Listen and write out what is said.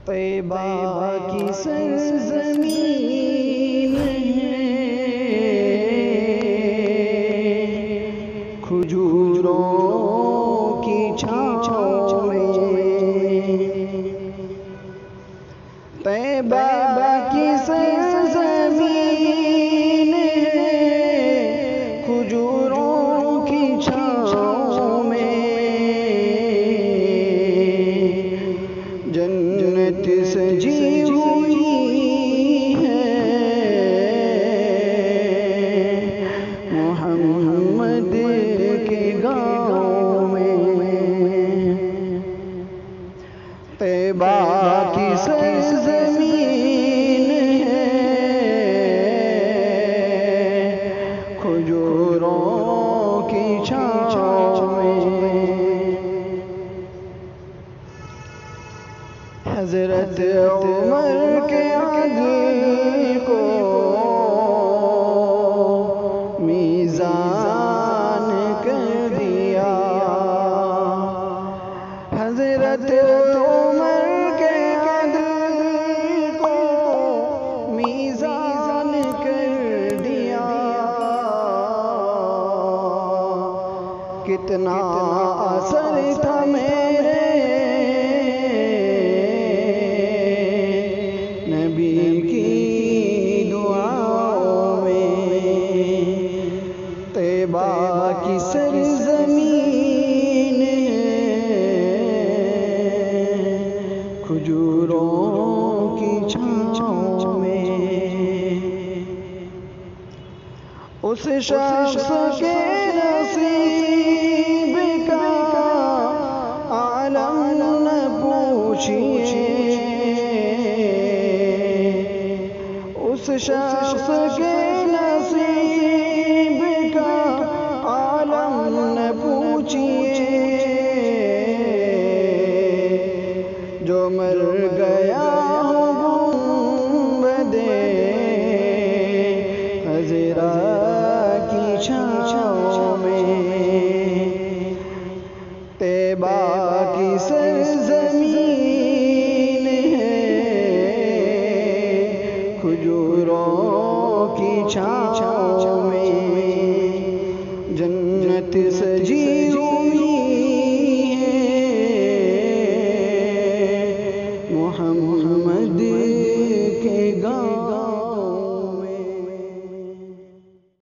तैबा की सरज़मीन है, खजूरों की छाँव में। तैबा की सरज़मीन है, खजूरों की छाँव में। जन्नत सजी हुई है मोहम्मद के गाँव में। तैबा की सरज़मीन है, खजूरों की छाँव में। हज़रत उमर के अदल को मीज़ान कर दिया। हज़रत उमर के अदल को मीज़ान कर दिया। कितना असर था मेरे नबी की दुआओं में। तैबा की सरज़मीन है, खजूरों की छाँव में। उस शख्स के नसीब का आलम न पूछिए। उस शख्स के नसीब का आलम न पूछिए, जो मर गया हो गुंबदे हज़रा की छाँव में। तैबा की सरज़मीन है, खजूरों की छाँव में। जन्नत सजी